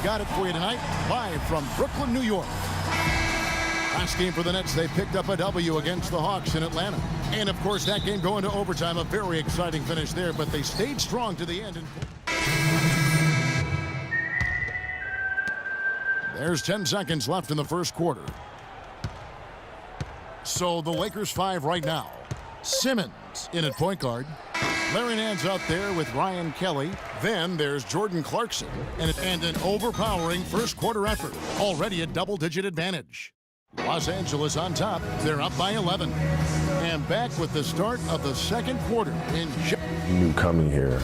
got it for you tonight, live from Brooklyn, New York. Last game for the Nets, they picked up a W against the Hawks in Atlanta. And, of course, that game going to overtime, a very exciting finish there, but they stayed strong to the end. There's 10 seconds left in the first quarter. So the Lakers 5 right now. Simmons in at point guard. Larry Nance out there with Ryan Kelly. Then there's Jordan Clarkson and an overpowering first quarter effort. Already a double-digit advantage. Los Angeles on top. They're up by 11. And back with the start of the second quarter. You knew coming here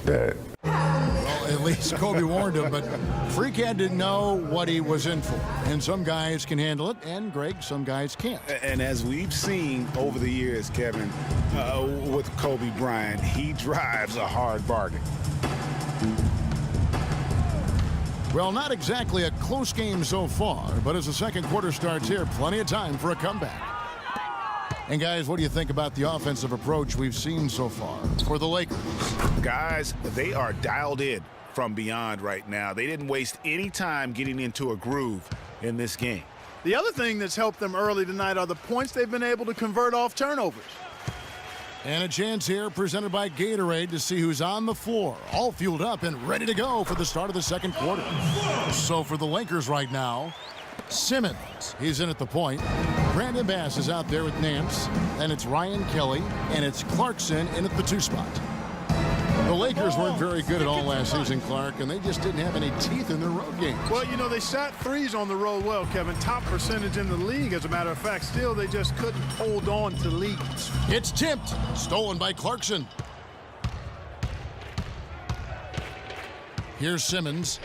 that... Well, at least Kobe warned him, but Freakhead didn't know what he was in for. And some guys can handle it, and Greg, some guys can't. And as we've seen over the years, Kevin, with Kobe Bryant, he drives a hard bargain. Well, not exactly a close game so far, but as the second quarter starts here, plenty of time for a comeback. And guys, what do you think about the offensive approach we've seen so far for the Lakers? Guys, they are dialed in from beyond right now. They didn't waste any time getting into a groove in this game. The other thing that's helped them early tonight are the points they've been able to convert off turnovers. And a chance here presented by Gatorade to see who's on the floor, all fueled up and ready to go for the start of the second quarter. So for the Lakers right now, Simmons, he's in at the point. Brandon Bass is out there with Nance, and it's Ryan Kelly, and it's Clarkson in at the 2 spot. The Lakers weren't very good at all last season, Clark, and they just didn't have any teeth in their road games. Well, you know, they shot threes on the road well, Kevin. Top percentage in the league, as a matter of fact. Still, they just couldn't hold on to leads. It's tipped, stolen by Clarkson. Here's Simmons.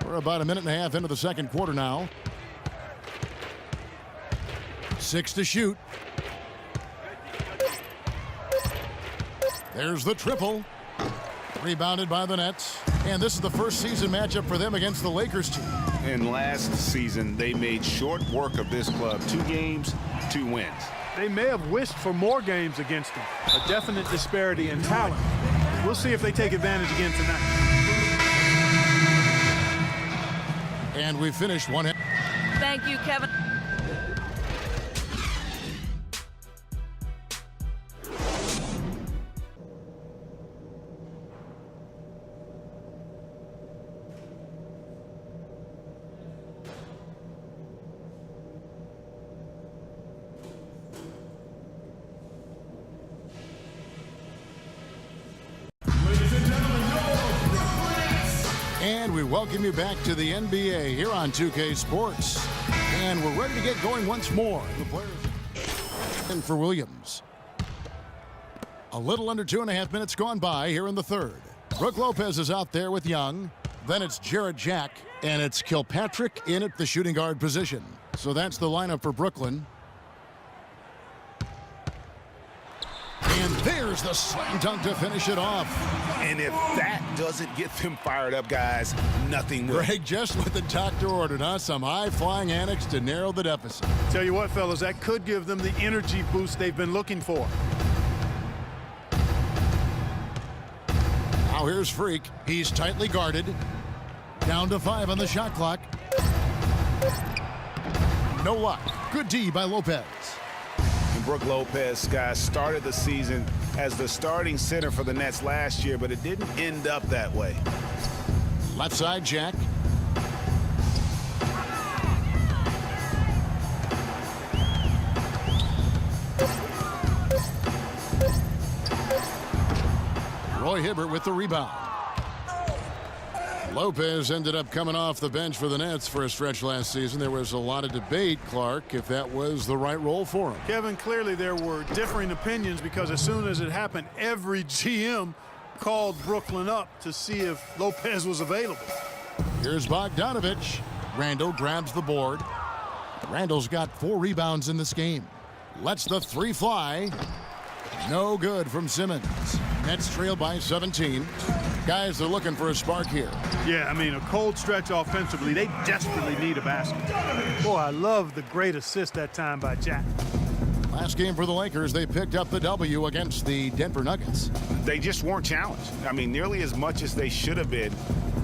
We're about a minute and a half into the second quarter now. 6 to shoot. There's the triple. Rebounded by the Nets. And this is the first season matchup for them against the Lakers team. And last season, they made short work of this club. 2 games, 2 wins. They may have wished for more games against them. A definite disparity in talent. We'll see if they take advantage again tonight. And we finished one. Thank you, Kevin. And we welcome you back to the NBA here on 2K Sports. And we're ready to get going once more. The players in for Williams. A little under 2.5 minutes gone by here in the third. Brook Lopez is out there with Young. Then it's Jarrett Jack. And it's Kilpatrick in at the shooting guard position. So that's the lineup for Brooklyn. And there's the slam dunk to finish it off. And if that doesn't get them fired up, guys, nothing will. Greg, just what the doctor ordered, huh? Some high-flying annex to narrow the deficit. Tell you what, fellas, that could give them the energy boost they've been looking for. Now here's Freak. He's tightly guarded. Down to 5 on the shot clock. No luck. Good D by Lopez. Brook Lopez, guys, started the season as the starting center for the Nets last year, but it didn't end up that way. Left side, Jack. Roy Hibbert with the rebound. Lopez ended up coming off the bench for the Nets for a stretch last season. There was a lot of debate, Clark, if that was the right role for him. Kevin, clearly there were differing opinions because as soon as it happened, every GM called Brooklyn up to see if Lopez was available. Here's Bogdanovich. Randall grabs the board. Randall's got 4 rebounds in this game. Lets the 3 fly. No good from Simmons. Nets trail by 17. Guys, they're looking for a spark here. Yeah, I mean, a cold stretch offensively. They desperately need a basket. Boy, I love the great assist that time by Jack. Last last game for the Lakers, they picked up the W against the Denver Nuggets. They just weren't challenged. I mean, nearly as much as they should have been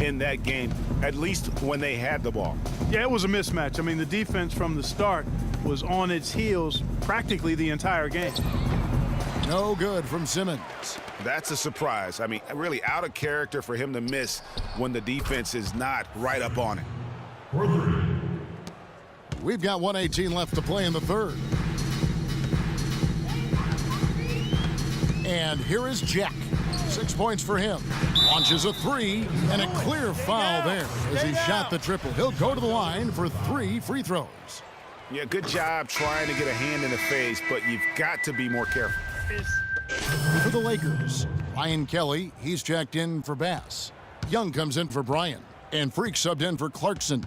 in that game, at least when they had the ball. Yeah, it was a mismatch. I mean, the defense from the start was on its heels practically the entire game. No good from Simmons. That's a surprise. I mean, really out of character for him to miss when the defense is not right up on it. We've got 1:18 left to play in the third. And here is Jack. 6 points for him. Launches a three, and a clear foul there as he shot the triple. He'll go to the line for 3 free throws. Yeah, good job trying to get a hand in the face, but you've got to be more careful. For the Lakers, Ryan Kelly, he's checked in for Bass. Young comes in for Bryan, and Freak subbed in for Clarkson.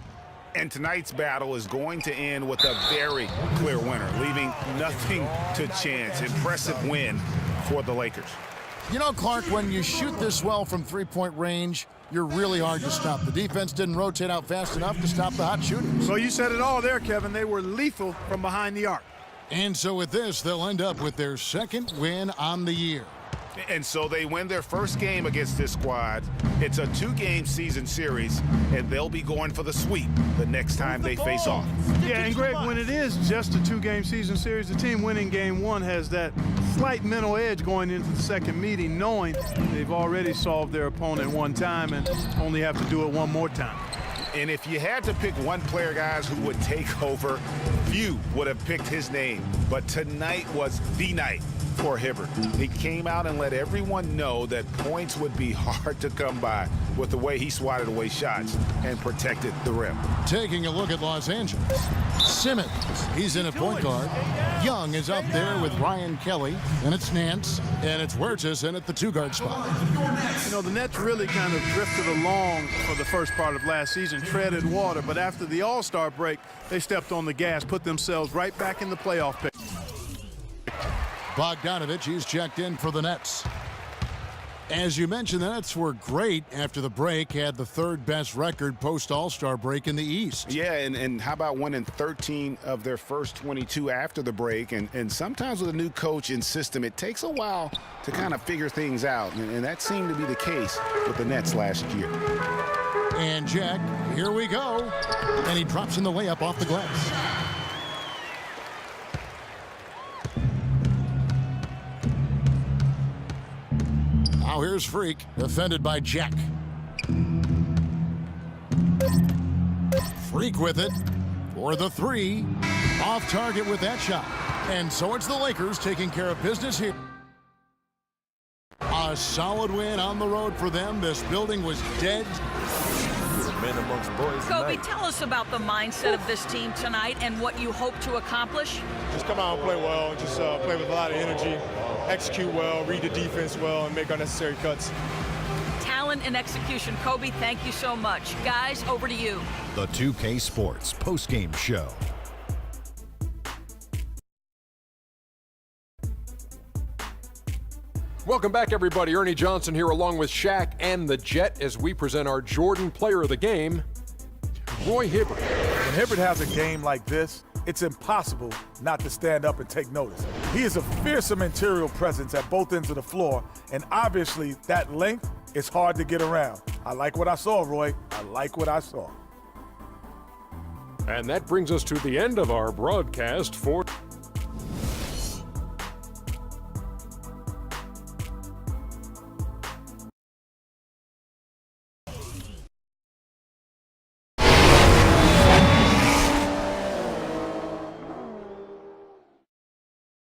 And tonight's battle is going to end with a very clear winner, leaving nothing to chance. Impressive win for the Lakers. You know, Clark, when you shoot this well from three-point range, you're really hard to stop. The defense didn't rotate out fast enough to stop the hot shooters. Well, you said it all there, Kevin. They were lethal from behind the arc. And so with this, they'll end up with their second win on the year. And so they win their first game against this squad. It's a 2-game season series, and they'll be going for the sweep the next time they face off. Yeah, and Greg, when it is just a 2-game season series, the team winning game 1 has that slight mental edge going into the second meeting, knowing they've already solved their opponent one time and only have to do it one more time. And if you had to pick one player, guys, who would take over, few would have picked his name. But tonight was the night for Hibbert. He came out and let everyone know that points would be hard to come by with the way he swatted away shots and protected the rim. Taking a look at Los Angeles, Simmons, he's in at point guard. Young is up there with Ryan Kelly, and it's Nance, and it's Huertas in at the 2-guard spot. You know, the Nets really kind of drifted along for the first part of last season, treaded water, but after the All-Star break, they stepped on the gas, put themselves right back in the playoff picture. Bogdanovich, he's checked in for the Nets. As you mentioned, the Nets were great after the break, had the 3rd best record post-All-Star break in the East. Yeah, and how about winning 13 of their first 22 after the break? And sometimes with a new coach and system, it takes a while to kind of figure things out, and that seemed to be the case with the Nets last year. And Jack, here we go. And he drops in the layup off the glass. Now here's Freak, defended by Jack. Freak with it for the 3. Off target with that shot. And so it's the Lakers taking care of business here. A solid win on the road for them. This building was dead. Men amongst boys Kobe, tonight. tell us about the mindset of this team tonight and what you hope to accomplish. Just come out and play well, just play with a lot of energy, execute well, read the defense well, and make our necessary cuts. Talent and execution. Kobe, thank you so much. Guys, over to you. The 2K Sports postgame show. Welcome back, everybody. Ernie Johnson here along with Shaq and the Jet as we present our Jordan Player of the Game, Roy Hibbert. When Hibbert has a game like this, it's impossible not to stand up and take notice. He is a fearsome interior presence at both ends of the floor, and obviously that length is hard to get around. I like what I saw, Roy. I like what I saw. And that brings us to the end of our broadcast for